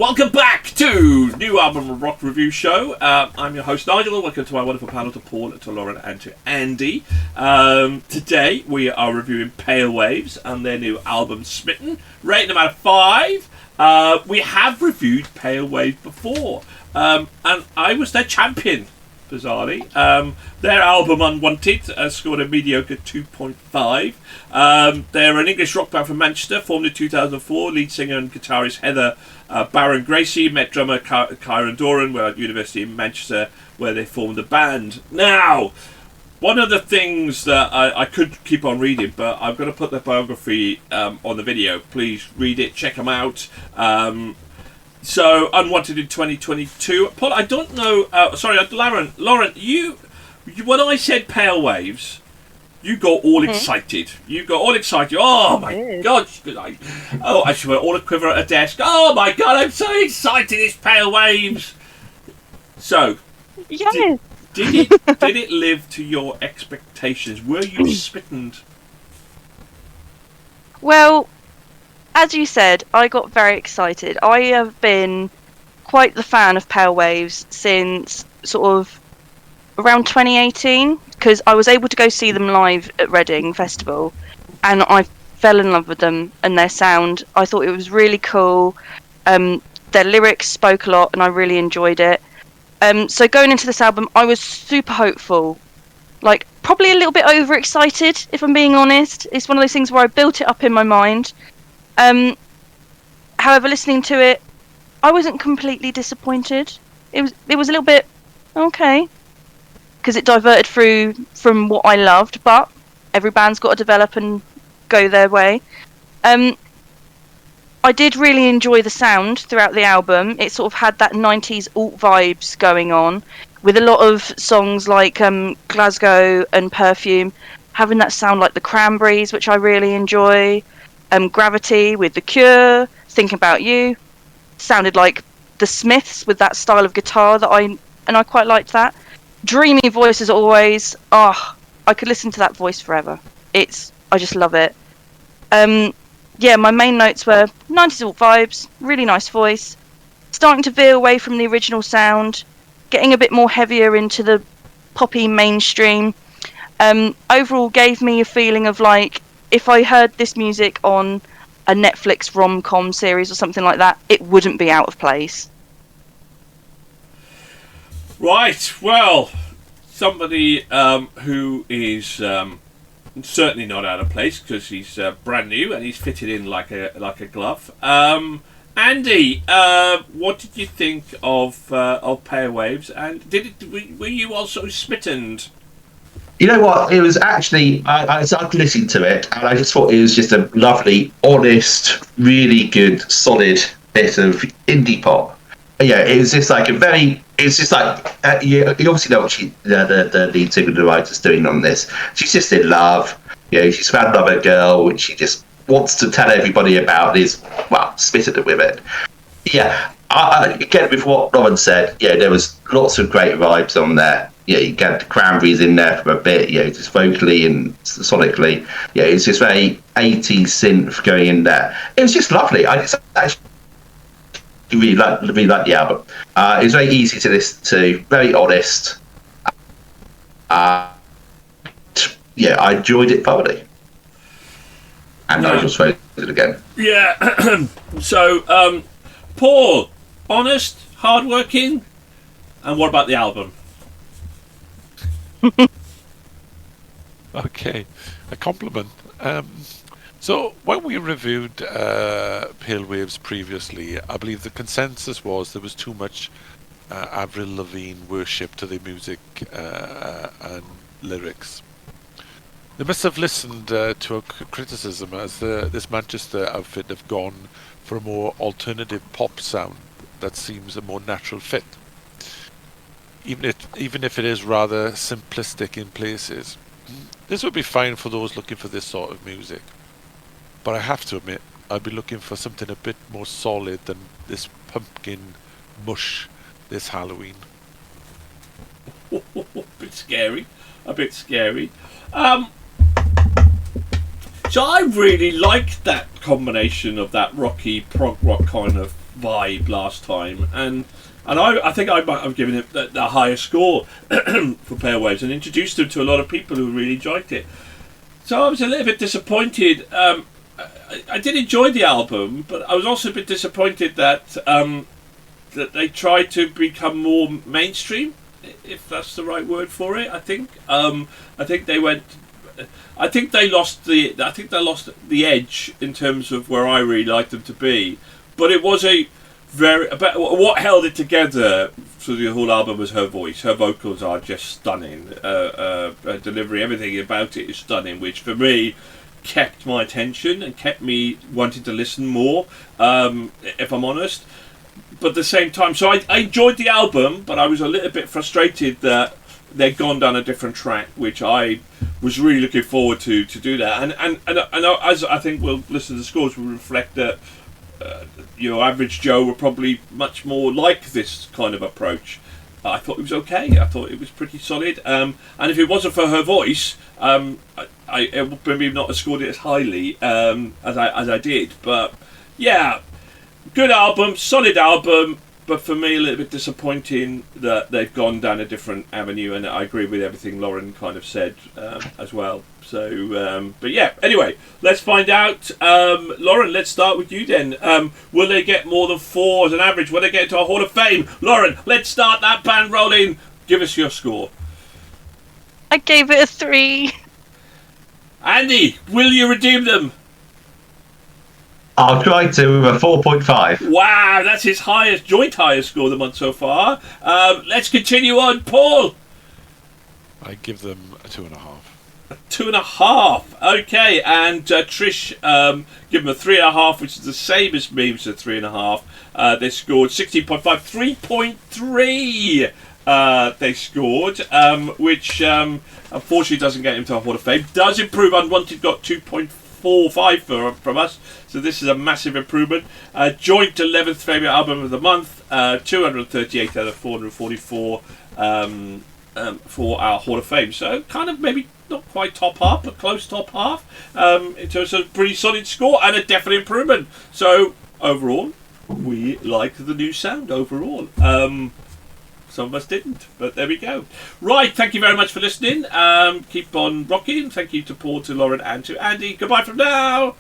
Welcome back to New Album Rock Review Show. I'm your host Nigel. Welcome to my wonderful panel, to Paul, to Lauren and to Andy. Today we are reviewing Pale Waves and their new album Smitten. Rating them out of 5. We have reviewed Pale Waves before, and I was their champion, bizarrely. Their album Unwanted scored a mediocre 2.5. They're an English rock band from Manchester, formed in 2004. Lead singer and guitarist Heather Baron-Gracie met drummer Ciara Doran at University in Manchester, where they formed a band. Now, one of the things that I could keep on reading, but I'm going to put their biography on the video. Please read it, check them out. So, Unwanted in 2022. Paul, I don't know... sorry, Lauren, you... When I said Pale Waves, you got all excited. You got all excited. Oh, my God. I should wear all a quiver at a desk. Oh, my God, I'm so excited. It's Pale Waves. So, yes. did it live to your expectations? Were you smitten? Well, as you said, I got very excited. I have been quite the fan of Pale Waves since sort of around 2018, because I was able to go see them live at Reading Festival, and I fell in love with them and their sound. I thought it was really cool. Their lyrics spoke a lot, and I really enjoyed it. So going into this album, I was super hopeful. Like, probably a little bit overexcited, if I'm being honest. It's one of those things where I built it up in my mind. However, listening to it, I wasn't completely disappointed. It was a little bit okay, because it diverted from what I loved, but every band's got to develop and go their way. I did really enjoy the sound throughout the album. It sort of had that 90s alt vibes going on, with a lot of songs like Glasgow and Perfume having that sound like the Cranberries, which I really enjoy. Gravity with The Cure, Think About You, sounded like the Smiths with that style of guitar that I quite liked that. Dreamy voice as always. I could listen to that voice forever. I just love it. Yeah, my main notes were 90s alt vibes, really nice voice, starting to veer away from the original sound, getting a bit more heavier into the poppy mainstream. Overall gave me a feeling of like, if I heard this music on a Netflix rom-com series or something like that, it wouldn't be out of place. Right, well, somebody who is certainly not out of place, because he's brand new and he's fitted in like a glove. Andy, what did you think of Pale Waves, and were you also smitten? You know what? It was actually, I started listening to it, and I just thought it was just a lovely, honest, really good, solid bit of indie pop. Yeah, it was just like you obviously know what the lead singer and the writer's doing on this. She's just in love. She's found another girl, which she just wants to tell everybody about. Smitten with it. Yeah, again, with what Lauren said, there was lots of great vibes on there. You get the Cranberries in there for a bit, just vocally and sonically. It's just very 80s synth going in there. It was just lovely. I just actually really like the album. It was very easy to listen to, very honest. I enjoyed it thoroughly. And Nigel's voted it again. Yeah. So, Paul, honest, hardworking, and what about the album? Okay, a compliment. So when we reviewed Pale Waves previously, I believe the consensus was there was too much Avril Lavigne worship to the music and lyrics. They must have listened to our criticism, as this Manchester outfit have gone for a more alternative pop sound that seems a more natural fit. Even if it is rather simplistic in places. This would be fine for those looking for this sort of music. But I have to admit, I'd be looking for something a bit more solid than this pumpkin mush this Halloween. A bit scary. So I really liked that combination of that rocky prog rock kind of vibe last time, and I think I might have given it the higher score for Pale Waves and introduced them to a lot of people who really enjoyed it. So I was a little bit disappointed. I did enjoy the album, but I was also a bit disappointed that that they tried to become more mainstream, if that's the right word for it. I think they went. I think they lost the edge in terms of where I really liked them to be. But it was what held it together through the whole album was her voice. Her vocals are just stunning. Her delivery, everything about it is stunning, which for me kept my attention and kept me wanting to listen more, if I'm honest. But at the same time, so I enjoyed the album, but I was a little bit frustrated that they'd gone down a different track, which I was really looking forward to do that. And as I think we'll listen to the scores, will reflect that your average Joe were probably much more like this kind of approach. I thought it was okay. I thought it was pretty solid. And if it wasn't for her voice, I would maybe not have scored it as highly as I did. But yeah, good album, solid album. But for me, a little bit disappointing that they've gone down a different avenue, and I agree with everything Lauren kind of said as well. So, but yeah, anyway, let's find out. Lauren, let's start with you then. Will they get more than 4 as an average? Will they get into a Hall of Fame? Lauren, let's start that band rolling. Give us your score. I gave it a 3. Andy, will you redeem them? I'll try to with a 4.5. Wow, that's his joint highest score of the month so far. Let's continue on. Paul? I give them a 2.5. A 2.5. Okay, and Trish, give them a 3.5, which is the same as me, which is a 3.5. They scored 16.5, 3.3. They scored, which unfortunately doesn't get him to a Hall of Fame. Does improve. Unwanted got 2.45 from us, so this is a massive improvement. Joint 11th favourite album of the month, 238 out of 444 for our Hall of Fame. So kind of maybe not quite top half, but close top half. It's a pretty solid score and a definite improvement. So overall, we like the new sound overall. Some of us didn't, but there we go. Right, thank you very much for listening. Keep on rocking. Thank you to Paul, to Lauren, and to Andy. Goodbye from now.